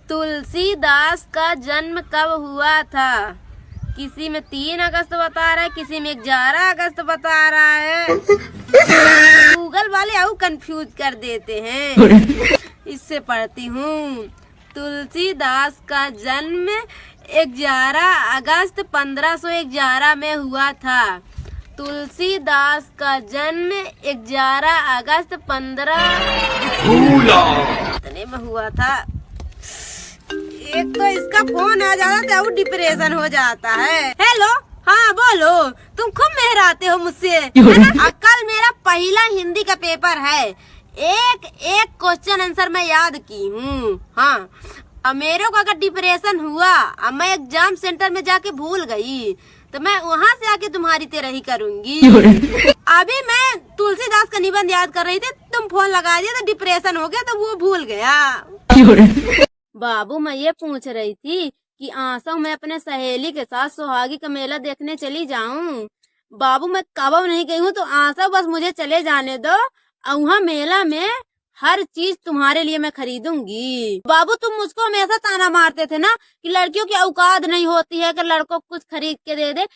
तुलसीदास का जन्म कब हुआ था? किसी में 3 अगस्त बता रहा है, किसी में 11 अगस्त बता रहा है। गूगल वाले आओ कंफ्यूज कर देते हैं। इससे पढ़ती हूँ, तुलसीदास का जन्म 11 अगस्त 1511 में हुआ था। तुलसीदास का जन्म 11 अगस्त 15 में हुआ था। एक तो इसका फोन आ जाता है, वो डिप्रेशन हो जाता है। हेलो, हाँ बोलो, तुम खूब मेहराते हो मुझसे, है ना? कल मेरा पहला हिंदी का पेपर है, एक क्वेश्चन आंसर मैं याद की हूँ। हाँ, अब मेरे को अगर डिप्रेशन हुआ, अब मैं एग्जाम सेंटर में जाके भूल गई, तो मैं वहाँ से आके तुम्हारी तरह ही करूँगी। अभी मैं तुलसीदास का निबंध याद कर रही थी, तुम फोन लगा दिया तो डिप्रेशन हो गया, तो वो भूल गया। बाबू, मैं ये पूछ रही थी कि आंसू मैं अपने सहेली के साथ सुहागी का मेला देखने चली जाऊं। बाबू, मैं कब नहीं गई हूँ, तो आंसू बस मुझे चले जाने दो, और वहाँ मेला में हर चीज तुम्हारे लिए मैं खरीदूंगी। बाबू, तुम मुझको हमेशा ताना मारते थे ना कि लड़कियों की औकात नहीं होती है कि लड़कों को कुछ खरीद के दे दे।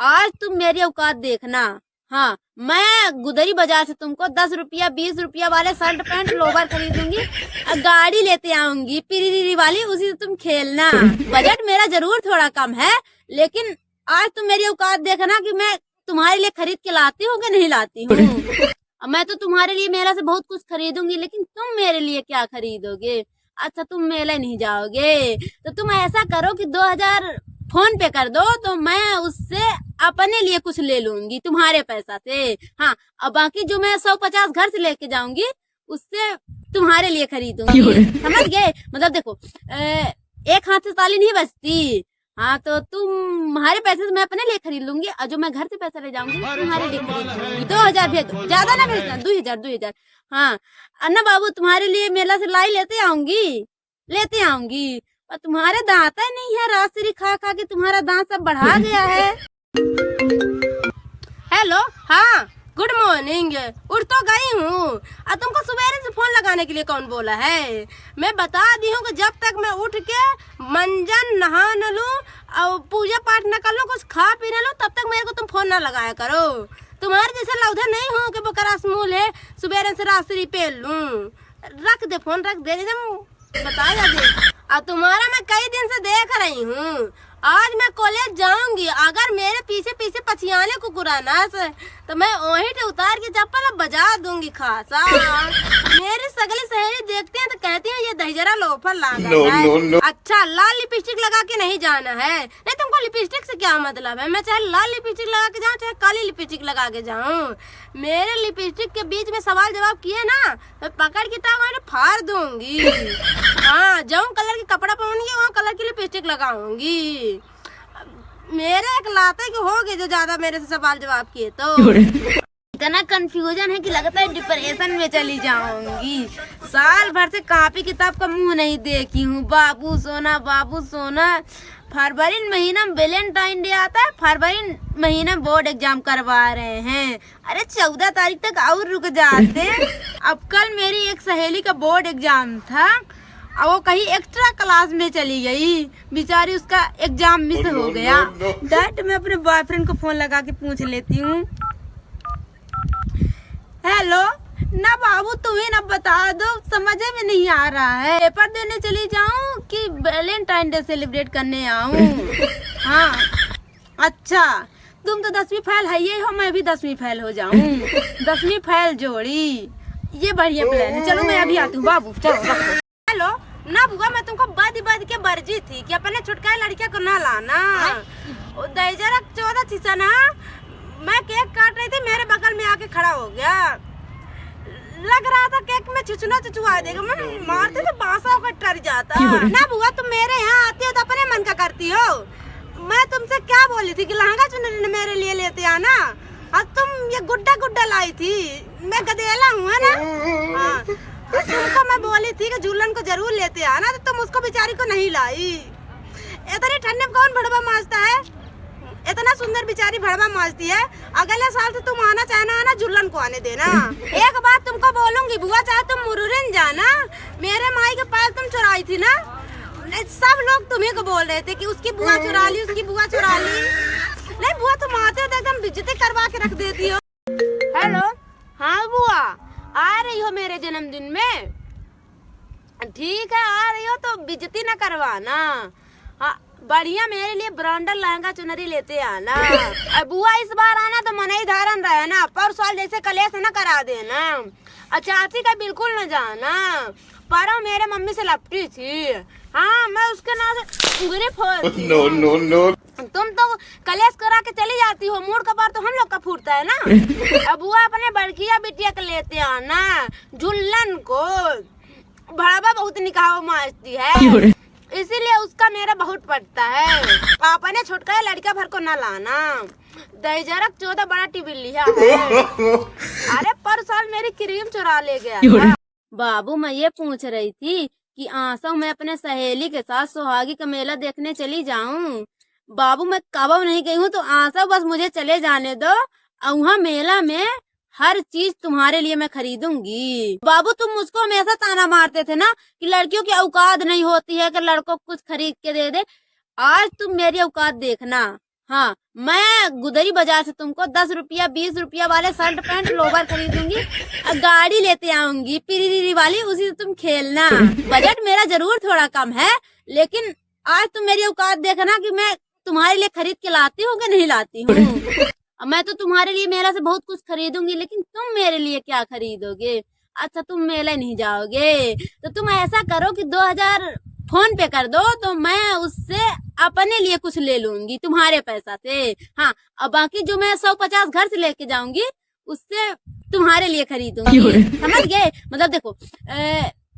आज तुम मेरी औकात देखना। हाँ, मैं गुदरी बाजार से तुमको 10 रुपया 20 रुपया वाले शर्ट पैंट लोवर खरीदूंगी, और गाड़ी लेते आऊंगी पीरी वाली, उसी से तुम खेलना। बजट मेरा जरूर थोड़ा कम है, लेकिन आज तुम मेरी औकात देखना कि मैं तुम्हारे लिए खरीद के लाती हूँ कि नहीं लाती हूँ। मैं तो तुम्हारे लिए मेला से बहुत कुछ खरीदूंगी, लेकिन तुम मेरे लिए क्या खरीदोगे? अच्छा, तुम मेला नहीं जाओगे तो तुम ऐसा करो कि 2000 फोन पे कर दो, तो मैं उससे अपने लिए कुछ ले लूंगी तुम्हारे पैसा से। हाँ, और बाकी जो मैं 150 घर से लेके जाऊंगी, उससे तुम्हारे लिए खरीदूंगी। समझ गए? मतलब देखो, एक हाथ से ताली नहीं बजती। हाँ, तो तुम्हारे पैसे से मैं अपने लिए खरीद लूंगी, और जो मैं घर से पैसा ले जाऊंगी तुम्हारे लिए खरीद लूंगी। 2000 भेज दो, ज्यादा ना भेजना, 2000। हाँ अन्ना बाबू, तुम्हारे लिए मेला से लाई लेते आऊंगी। और तुम्हारे दांत ही नहीं है, राजश्री खा खा के तुम्हारा दांत सब बढ़ा गया है। हेलो, हाँ गुड मॉर्निंग। उठ तो गई हूँ, और तुमको सुबह से फोन लगाने के लिए कौन बोला है? मैं बता दी हूँ कि जब तक मैं उठ के मंजन नहा न लूं और पूजा पाठ न कर लूं, कुछ खा पी न लूं, तब तक मेरे को तुम फोन न लगाया करो। तुम्हारे जैसे लौधा नहीं हूँ कि बकरा स्मूल है सुबह से रास्त्री पे लूं। रख दे फोन, रख दे, बता दे। और तुम्हारा मैं कई दिन से देख रही हूँ, आज मैं कॉलेज जाऊंगी, अगर मेरे पीछे पीछे पछियाने कुकुराना से, तो मैं वहीं से उतार के चप्पल बजा दूंगी खासा। मेरी सगली सहेली देखती हैं तो कहती हैं ये दहजरा लोफर लागा है। अच्छा, लाल लिपस्टिक लगा के नहीं जाना है? नहीं, तुमको लिपस्टिक से क्या मतलब है? मैं चाहे लाल लिपस्टिक लगा के जाऊँ, चाहे काली लिपस्टिक लगा के जाऊँ, मेरे लिपस्टिक के बीच में सवाल जवाब किए ना, मैं पकड़ के टांग फाड़ दूंगी। हाँ, जाऊँ कलर के कपड़ा पहनूंगी, वहाँ कलर की लिपस्टिक लगाऊंगी। मेरे एक लाते की हो गए जो ज्यादा मेरे से सवाल जवाब किए, तो इतना कंफ्यूजन है कि लगता है डिप्रेशन में चली जाऊंगी। साल भर से कॉपी किताब का मुंह नहीं देखी हूँ। बाबू सोना। फरवरी महीना में वैलेंटाइन डे आता है, फरवरी महीना में बोर्ड एग्जाम करवा रहे हैं। अरे 14 तारीख तक और रुक जाते। अब कल मेरी एक सहेली का बोर्ड एग्जाम था, और वो कहीं एक्स्ट्रा क्लास में चली गई, बेचारी उसका एग्जाम मिस हो गया। डैड, मैं अपने बॉयफ्रेंड को फोन लगा के पूछ लेती हूँ। हेलो, ना बाबू तुम्हें ना बता दो, समझ में नहीं आ रहा है, पेपर देने चली जाऊँ कि वैलेंटाइन डे सेलिब्रेट करने आऊँ? हाँ, अच्छा, तुम तो 10वीं फेल है, ये हो, मैं भी 10वीं फेल हो जाऊँ। 10वीं फेल जोड़ी, ये बढ़िया प्लान है। चलो मैं अभी आती हूँ बाबू, चलो। हेलो, ना बुआ, मैं तुमको बद के बरजी थी कि अपने छुटकाए लड़किया को ना लाना। दहजरा 14 चीजा ना, मैं केक काट रही थी, मेरे बगल में आके खड़ा हो गया। लग रहा था केक में चुचुआ देगा, मैं मारते तो बासा होकर डर जाता। ना बुआ, तुम मेरे यहाँ आती हो तो अपने मन का करती हो। मैं तुमसे क्या बोली थी कि लहंगा चुनरी मेरे लिए लेते आना, और तुम ये गुड्डा लाई थी। मैं गदेला हूँ, है ना? हाँ, तुमको मैं बोली थी कि झूलन को जरूर लेते आना, तो तुम उसको बेचारी को नहीं लाई। इतने ठंडे में कौन भड़वा माजता है? इतना सुंदर बेचारी भड़वा माजती है। अगले साल से तुम आना, चाहे ना आना, झूलन को आने देना। एक बात तुमको बोलूंगी बुआ, चाहे तुम मुरुरिन जाना, मेरे माई के पास तुम चुराई थी ना, सब लोग तुम्ही को बोल रहे थे कि उसकी बुआ चुरा ली, उसकी बुआ चुरा ली। नहीं बुआ, तुम आते हो तो एकदम बेइज्जती करवा के रख देती हो। हेलो, हाँ बुआ, आ रही हो मेरे जन्मदिन में? ठीक है, आ रही हो तो बेइज्जती न करवाना। हाँ, बढ़िया मेरे लिए ब्रांडल लहंगा चुनरी लेते आना। बुआ इस बार आना तो मनई धारण रहे ना, पर साल जैसे कलेश न करा देना। चाची का बिल्कुल न जाना, पर मेरे मम्मी से लपटी थी। हाँ, मैं उसके नाम से उंगली फोड़ती। नो नो नो, तुम तो कलेश करा के चली जाती हो, मूड का बार तो हम लोग का फूटता है ना। अब बुआ अपने बड़किया बिटिया के लेते आना, झुल्लन को। भड़वा बहुत निकाह मारती है, इसीलिए उसका मेरा बहुत पड़ता है। पापा ने छुटकाया लड़का भर को न लाना, दहीजरक 14 बड़ा टीवी लिया है। अरे पर साल मेरी क्रीम चुरा ले गया था। बाबू, मैं ये पूछ रही थी कि आंसू मैं अपने सहेली के साथ सुहागी का मेला देखने चली जाऊं। बाबू, मैं कब नहीं गई हूँ, तो आंसू बस मुझे चले जाने दो। वहाँ मेला में हर चीज तुम्हारे लिए मैं खरीदूंगी। बाबू, तुम मुझको हमेशा ताना मारते थे ना कि लड़कियों की औकात नहीं होती है कि लड़कों को कुछ खरीद के दे दे। आज तुम मेरी औकात देखना। हाँ, मैं गुदरी बाजार से तुमको 10 रुपया 20 रुपया वाले शर्ट पैंट लोवर खरीदूंगी, गाड़ी लेते आऊंगी पिरी वाली, उसी से तुम खेलना। बजट मेरा जरूर थोड़ा कम है, लेकिन आज तुम मेरी औकात देखना कि मैं तुम्हारे लिए खरीद के लाती हूँ कि नहीं लाती हूँ। मैं तो तुम्हारे लिए मेला से बहुत कुछ खरीदूंगी, लेकिन तुम मेरे लिए क्या खरीदोगे? अच्छा, तुम मेले नहीं जाओगे तो तुम ऐसा करो कि 2000 फोन पे कर दो, तो मैं उससे अपने लिए कुछ ले लूंगी तुम्हारे पैसा से। हाँ, अब बाकी जो मैं 150 घर से लेके जाऊंगी उससे तुम्हारे लिए खरीदूंगी। समझ गए? मतलब देखो,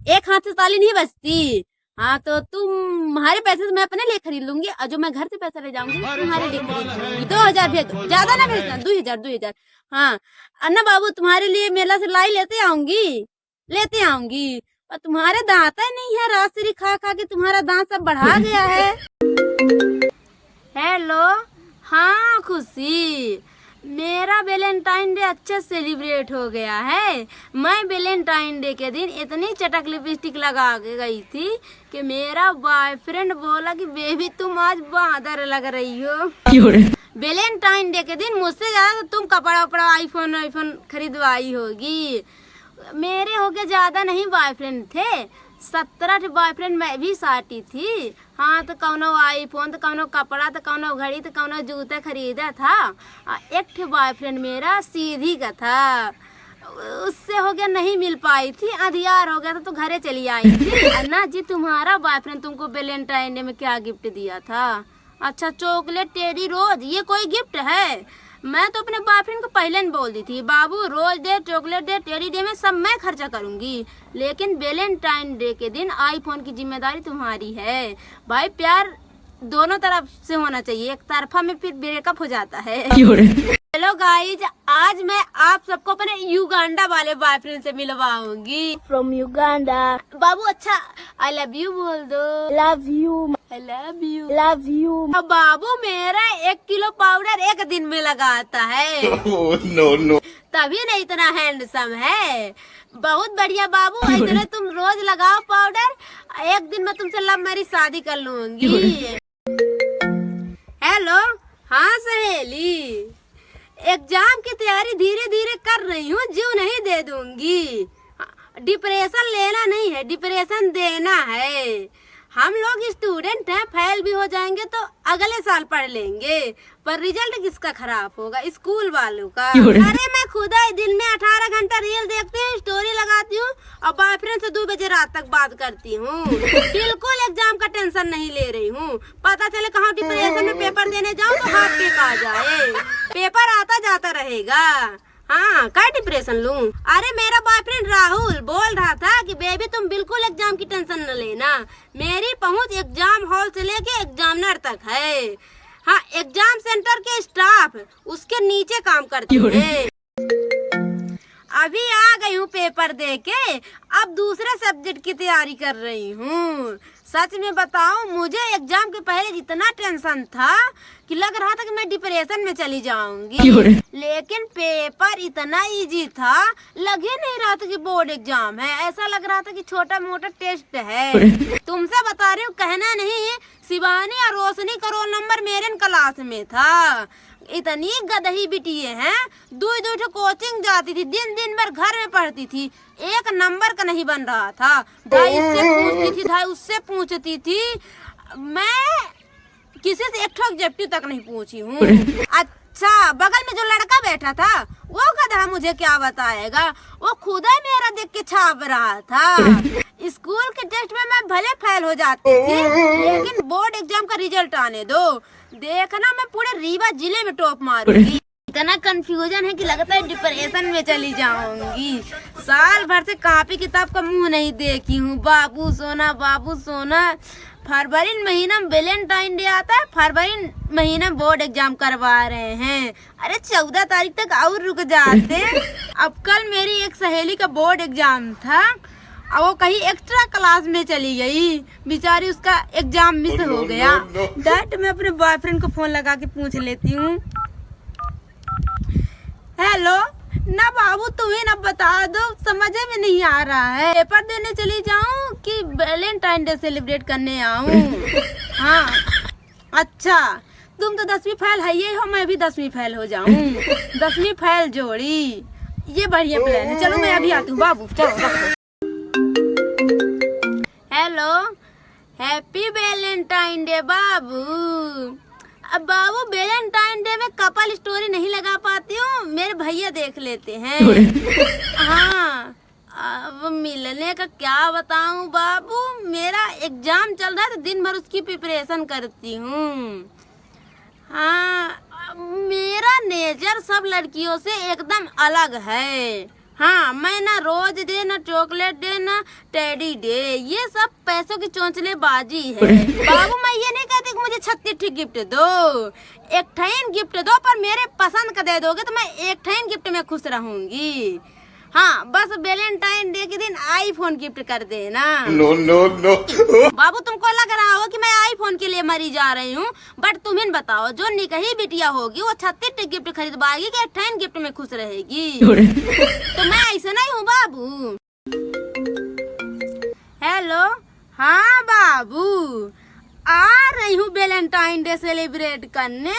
एक हाथ से ताली नहीं बजती। हाँ, तो तुम्हारे पैसे से मैं अपने लिए खरीद लूंगी, और जो मैं घर से पैसा ले जाऊंगी तुम्हारे लिए खरीद लूंगी। 2000 भेज दो, ज्यादा ना भेजना, 2000। हाँ अन्ना बाबू, तुम्हारे लिए मेला से लाई लेते आऊंगी। और तुम्हारे दांत ही नहीं है, राजश्री खा खा के तुम्हारा दांत सब बढ़ा गया है। हेलो, हाँ खुशी, मेरा वैलेंटाइन डे अच्छा सेलिब्रेट हो गया है। मैं वैलेंटाइन डे के दिन इतनी चटक लिपस्टिक लगा के गई थी कि मेरा बॉयफ्रेंड बोला कि बेबी तुम आज बहादुर लग रही हो। वैलेंटाइन डे के दिन मुझसे ज्यादा तो तुम कपड़ा वपड़ा आईफोन खरीदवाई होगी। मेरे हो गए ज्यादा नहीं बॉयफ्रेंड थे, 17 बॉयफ्रेंड मैं भी साटी थी। हाँ, तो कौनो आईफोन, तो कौनो कपड़ा, तो कौनो घड़ी, तो कौनो जूता खरीदा था। एक बॉयफ्रेंड मेरा सीधी का था, उससे हो गया नहीं मिल पाई थी, अधियार हो गया था तो घरे चली आई थी। अन्ना जी, तुम्हारा बॉयफ्रेंड तुमको वैलेंटाइन डे में क्या गिफ्ट दिया था? अच्छा, चॉकलेट टेडी रोज, ये कोई गिफ्ट है? मैं तो अपने बॉयफ्रेंड को पहले ही बोल दी थी, बाबू rose day, chocolate day, teddy day में सब मैं खर्चा करूंगी, लेकिन वैलेंटाइन डे के दिन आईफोन की जिम्मेदारी तुम्हारी है। भाई, प्यार दोनों तरफ से होना चाहिए, एक तरफा में फिर ब्रेकअप हो जाता है। हेलो गाइज, आज मैं आप सबको अपने युगांडा वाले बॉयफ्रेंड से मिलवाऊंगी। From Uganda. बाबू, अच्छा आई लव यू बोल दो। Love you. I love you. Love you. अब बाबू, मेरा 1 किलो पाउडर एक दिन में लगाता है। no. तभी नहीं इतना हैंडसम है। बहुत बढ़िया बाबू, इतना तुम रोज लगाओ पाउडर, एक दिन में तुमसे लव मैरिज शादी कर लूंगी। हेलो, हाँ सहेली, एग्जाम की तैयारी धीरे धीरे कर रही हूँ, जीव नहीं दे दूंगी। डिप्रेशन लेना नहीं है, डिप्रेशन देना है। हम लोग स्टूडेंट हैं, फेल भी हो जाएंगे तो अगले साल पढ़ लेंगे, पर रिजल्ट किसका खराब होगा? स्कूल वालों का। अरे मैं खुद ही दिन में 18 घंटा रील देखती हूँ, स्टोरी लगाती हूँ और बॉयफ्रेंड से 2 बजे रात तक बात करती हूँ। बिल्कुल एग्जाम का टेंशन नहीं ले रही हूँ। पता चले कहाँ डिप्रेशन में पेपर देने जाऊँ तो हाथ टेक आ जाए। पेपर आता जाता रहेगा। हाँ, क्या डिप्रेशन लूं? अरे मेरा बॉयफ्रेंड राहुल बोल रहा था कि बेबी तुम बिल्कुल एग्जाम की टेंशन न लेना, मेरी पहुंच एग्जाम हॉल से लेके एग्जामिनर तक है। हाँ, एग्जाम सेंटर के स्टाफ उसके नीचे काम करते हैं। अभी आ गई हूँ पेपर दे के, अब दूसरे सब्जेक्ट की तैयारी कर रही हूँ। सच में बताऊं, मुझे एग्जाम के पहले इतना टेंशन था कि लग रहा था कि मैं डिप्रेशन में चली जाऊंगी, लेकिन पेपर इतना इजी था, लग ही नहीं रहा था कि बोर्ड एग्जाम है। ऐसा लग रहा था कि छोटा मोटा टेस्ट है। तुमसे बता बता रही हूँ, कहना नहीं, शिवानी और रोशनी का रोल नंबर मेरे क्लास में था। इतनी गदही बिटिए हैं, दूर दूर कोचिंग जाती थी, दिन दिन भर घर में पढ़ती थी, एक नंबर का नहीं बन रहा था। धाई इससे पूछती थी, धाई उससे पूछती थी, मैं किसी से एक ठोक जप्टी तक नहीं पूछी हूँ। अच्छा, बगल में जो लड़का बैठा था वो गधा मुझे क्या बताएगा, वो खुद ही मेरा देख के छाप रहा था। स्कूल के टेस्ट में मैं भले फेल हो जाती थी, लेकिन बोर्ड एग्जाम का रिजल्ट आने दो, देखना मैं पूरे रीवा जिले में टॉप मारूंगी। इतना कंफ्यूजन है कि लगता है डिप्रेशन में चली जाऊंगी। साल भर से कॉपी किताब का मुंह नहीं देखी हूँ। बाबू सोना, बाबू सोना। फरवरी महीना में वैलेंटाइन डे आता है, फरवरी महीना में बोर्ड एग्जाम करवा रहे हैं। अरे 14 तारीख तक और रुक जाते। अब कल मेरी एक सहेली का बोर्ड एग्जाम था, अब वो कहीं एक्स्ट्रा क्लास में चली गई, बेचारी उसका एग्जाम मिस हो गया। डैड, मैं अपने बॉयफ्रेंड को फोन लगा के पूछ लेती हूँ। हेलो, ना बाबू तुम्हें ना बता दो, समझ में नहीं आ रहा है, पेपर देने चली जाऊं कि वैलेंटाइन डे सेलिब्रेट करने आऊं? हाँ, अच्छा, तुम तो 10वीं फेल है ही हो, मैं भी 10वीं फेल हो जाऊं। 10वीं फेल जोड़ी, ये बढ़िया प्लान है। चलो मैं अभी आती हूँ बाबू, चलो। हेलो, हैप्पी वैलेंटाइन डे बाबू। अब बाबू, वैलेंटाइन डे में कपल स्टोरी नहीं लगा पाती हूँ, मेरे भैया देख लेते हैं। हाँ, अब मिलने का क्या बताऊँ बाबू, मेरा एग्जाम चल रहा है तो दिन भर उसकी प्रिपरेशन करती हूँ। हाँ, मेरा नेचर सब लड़कियों से एकदम अलग है। हाँ, मैं ना रोज डे, ना चॉकलेट डे, ना टेडी डे, ये सब पैसों की चोंचलेबाजी है। बाबू, मैं ये नहीं कहती कि मुझे 36 गिफ्ट दो, एक ठैन गिफ्ट दो, पर मेरे पसंद का दे दोगे तो मैं एक ठैन गिफ्ट में खुश रहूंगी। हाँ, बस वैलेंटाइन डे के दिन आईफोन गिफ्ट कर देना। No no no. बाबू, तुमको लग रहा हो कि मैं आईफोन के लिए मरी जा रही हूँ, बट तुम्हें बताओ, जो निकही बिटिया होगी वो 36 गिफ्ट खरीदवाएगी कि 10 गिफ्ट में खुश रहेगी? तो मैं ऐसा नहीं हूँ बाबू। हेलो, हाँ बाबू, आ रही हूँ वैलेंटाइन डे सेलिब्रेट करने।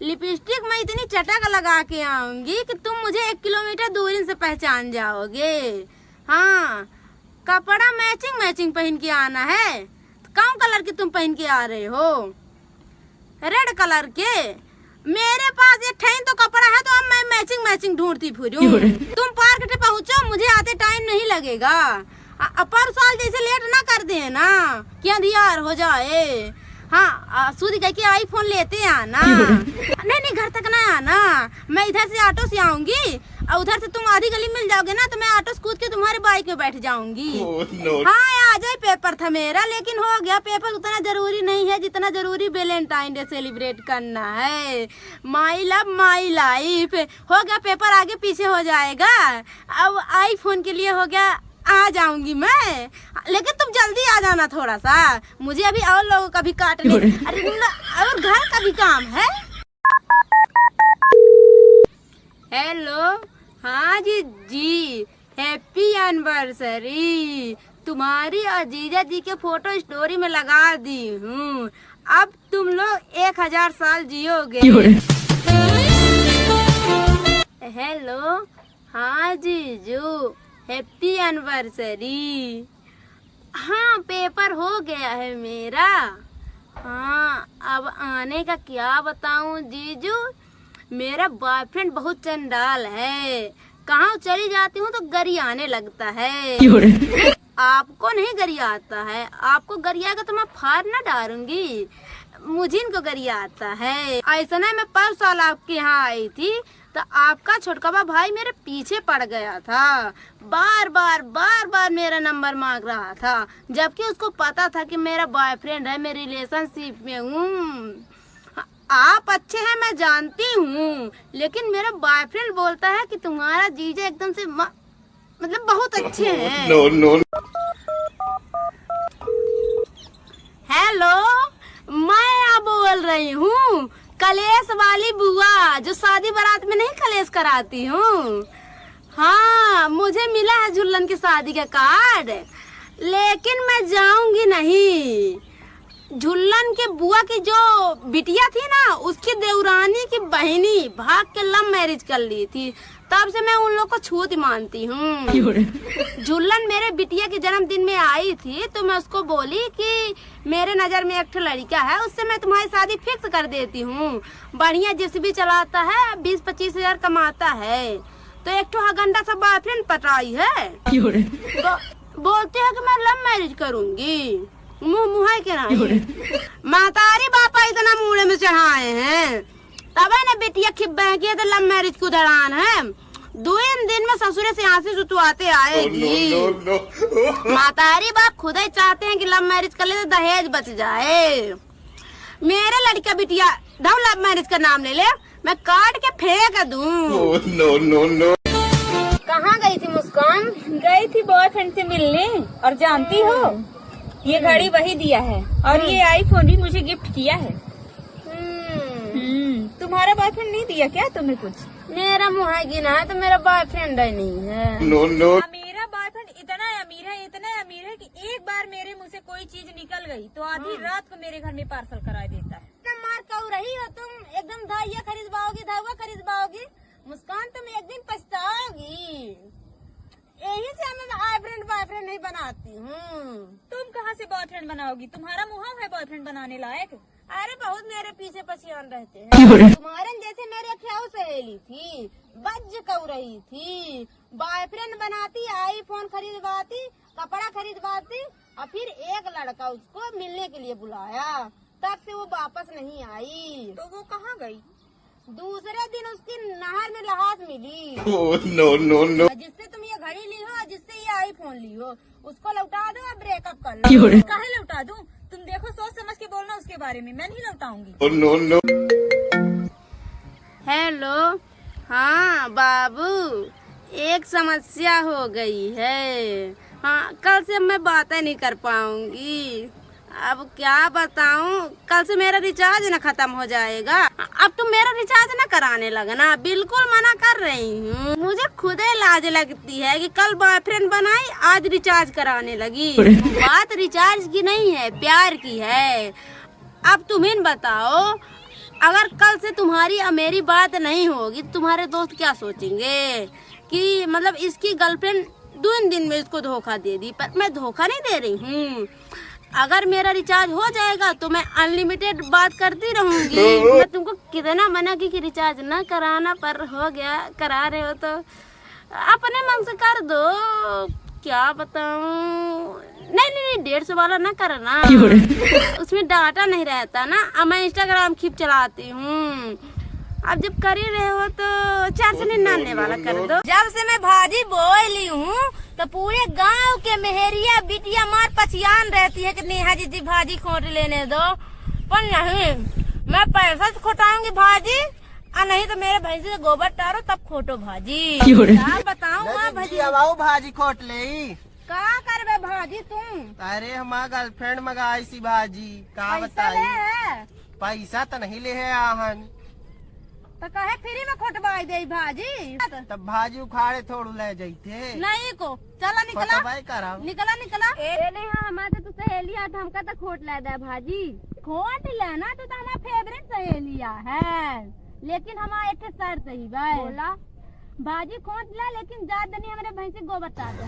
लिपस्टिक मैं इतनी चटक लगा के आऊंगी कि तुम मुझे 1 किलोमीटर दूरी से पहचान जाओगे। हाँ, कपड़ा मैचिंग मैचिंग पहन के आना है। कौन कलर के तुम पहन के आ रहे हो? रेड कलर के? मेरे पास ये ठैन तो कपड़ा है, तो अब मैं मैचिंग मैचिंग ढूंढती फिरूं। तुम पार्क पे पहुँचो, मुझे आते टाइम नहीं लगेगा। पर साल जैसे लेट ना कर देना, क्या अंधियार हो जाए। हाँ, सूदी कह के आईफोन लेते आना। नहीं, घर तक ना आना, मैं इधर से ऑटो से आऊंगी और उधर से तुम आधी गली मिल जाओगे ना, तो मैं ऑटो से कूद के तुम्हारे बाइक में बैठ जाऊंगी। हाँ, आज ही पेपर था मेरा, लेकिन हो गया। पेपर उतना जरूरी नहीं है जितना जरूरी वैलेंटाइन डे सेलिब्रेट करना है। माई लव माई लाइफ हो गया, पेपर आगे पीछे हो जाएगा। अब आईफोन के लिए हो गया, आ जाऊंगी मैं, लेकिन तुम जल्दी आ जाना थोड़ा सा, मुझे अभी और लोगों का भी काटने, अरे और घर का भी काम है। हेलो, हाँ जी, हैप्पी एनिवर्सरी। तुम्हारी और जीजा जी के फोटो स्टोरी में लगा दी हूँ, अब तुम लोग 1000 साल जियोगे। हेलो, हाँ जीजू, हैप्पी एनिवर्सरी। हाँ, पेपर हो गया है मेरा। हाँ, अब आने का क्या बताऊं जीजू, मेरा बॉयफ्रेंड बहुत चंडाल है, कहाँ चली जाती हूँ तो गरी आने लगता है। आपको नहीं गरी आता है, आपको गरी आएगा तो मैं फाड़ ना डालूंगी, मुझे इनको गरी आता है। ऐसा नहीं, मैं परसों आपके यहाँ आई थी तो आपका छोटका भाई मेरे पीछे पड़ गया था, बार बार मेरा नंबर मांग रहा था, जबकि उसको पता था कि मेरा बॉयफ्रेंड है, मैं रिलेशनशिप में हूँ। आप अच्छे हैं मैं जानती हूँ, लेकिन मेरा बॉयफ्रेंड बोलता है कि तुम्हारा जीजा एकदम से मतलब बहुत अच्छे हैं। नो। हेलो, मैं यहाँ बोल रही हूँ, कलेश वाली बुआ जो शादी बारात में नहीं कलेश कराती हूँ। हाँ, मुझे मिला है झुल्लन की शादी का कार्ड, लेकिन मैं जाऊंगी नहीं। झुल्लन के बुआ की जो बिटिया थी ना, उसकी देवरानी की बहनी भाग के लव मैरिज कर ली थी। तब से मैं उन लोग को छूत मानती हूँ। झुल्लन मेरे बिटिया के जन्मदिन में आई थी तो मैं उसको बोली कि मेरे नजर में एक लड़का है, उससे मैं तुम्हारी शादी फिक्स कर देती हूँ। बढ़िया जेसीबी चलाता है, 20-25 हजार कमाता है। तो एक हगंडा सा बॉयफ्रेंड पटाई है तो बोलते हैं कि मैं लव मैरिज करूंगी। मुँह मुँह के नहीं, मातारी बापा इतना मुड़े में चढ़ाए हैं, तब है ना बेटिया खिप बहकी है तो लव मैरिज को दौरान है 2 दिन में ससुरे से यहाँ से सुतवाते आएगी। मातारी बाप खुद ही चाहते हैं कि लव मैरिज कर ले तो दहेज बच जाए। मेरे लड़का बिटिया ढव लव मैरिज का नाम ले ले, मैं काट के फेंक दूं। कहाँ गई थी मुस्कान? गई थी बॉयफ्रेंड से मिलने। और जानती हो, ये घड़ी वही दिया है और ये आईफोन भी मुझे गिफ्ट किया है। तुम्हारा बॉयफ्रेंड नहीं दिया क्या तुम्हें कुछ? मेरा मुँह गिना है तो मेरा बॉयफ्रेंड ही नहीं है। मेरा बॉयफ्रेंड इतना अमीर है कि एक बार मेरे मुंह से कोई चीज निकल गई तो आधी रात को मेरे घर में पार्सल करा देता है। मार कऊ रही हो तुम, एकदम धाइया खरीदवाओगी, धावा खरीदवाओगी। मुस्कान तुम एक दिन पछताओगी। यही से मैं बॉयफ्रेंड नहीं बनाती हूँ। तुम कहाँ से बॉयफ्रेंड बनाओगी? तुम्हारा मुँह है बॉयफ्रेंड बनाने लायक। अरे बहुत मेरे पीछे पछियान रहते हैं। तुम्हारे जैसे मेरे ख्याल सहेली थी, बज कऊ रही थी, बॉयफ्रेंड बनाती, आईफोन खरीदवाती, कपड़ा खरीदवाती, और फिर एक लड़का उसको मिलने के लिए बुलाया, तब से वो वापस नहीं आई। तो वो कहाँ गई? दूसरे दिन उसकी नहर में लहास मिली। जिससे तुम ये घड़ी ली हो, जिससे ये आईफोन ली हो, उसको लौटा दो और ब्रेकअप कर लो। काहे लौटा दूं? तुम देखो, सोच समझ के बोलना उसके बारे में, मैं नहीं लौटाऊंगी। हेलो, हाँ बाबू, एक समस्या हो गई है। हाँ, कल से मैं बातें नहीं कर पाऊंगी। अब क्या बताऊं, कल से मेरा रिचार्ज ना खत्म हो जाएगा। अब तुम मेरा रिचार्ज ना कराने लगना, बिल्कुल मना कर रही हूँ। मुझे खुद ही लाज लगती है कि कल बॉयफ्रेंड बनाई, आज रिचार्ज कराने लगी। बात रिचार्ज की नहीं है, प्यार की है। अब तुम्हें बताओ, अगर कल से तुम्हारी और मेरी बात नहीं होगी, तुम्हारे दोस्त क्या सोचेंगे कि मतलब इसकी गर्लफ्रेंड 2 दिन में इसको धोखा दे दी। पर मैं धोखा नहीं दे रही हूँ। अगर मेरा रिचार्ज हो जाएगा तो मैं अनलिमिटेड बात करती रहूंगी। मैं तुमको कितना मना की कि रिचार्ज ना कराना, पर हो गया, करा रहे हो तो अपने मन से कर दो। क्या बताऊं, नहीं 150 वाला ना करना, उसमें डाटा नहीं रहता ना। अब मैं इंस्टाग्राम खींच चलाती हूँ। अब जब कर ही रहे हो तो 499 वाला कर दो। जब से मैं भाजी बोली हूँ तो पूरे गांव के मेहरिया बिटिया मार पछियान रहती है कि नेहा जी भाजी खोट लेने दो। पर नहीं, मैं पैसा से खोटाऊंगी भाजी, और नहीं तो मेरे भैंसी से गोबर टारो तब खोटो भाजी। क्या बताऊँ भाजी खोट ले। का करबे भाजी तुम? अरे हमारा गर्लफ्रेंड मंगाई सी भाजी, का बताई? पैसा तो नहीं ले है आहन, तो कहे फ्री में खोटवाई दे भाजी। तब भाजी उखाड़े थोड़ू ले जाते नहीं को चला निकला निकला हमारे तो सहेलिया हमका तो खोट ला दे भाजी। खोट लेना तो हमारा फेवरेट सहेलिया है, लेकिन हमारा एक शर्त ही बोला, भाजी खोट ला, लेकिन ज्यादा नहीं हमारे भैंसी गोबर टाट है।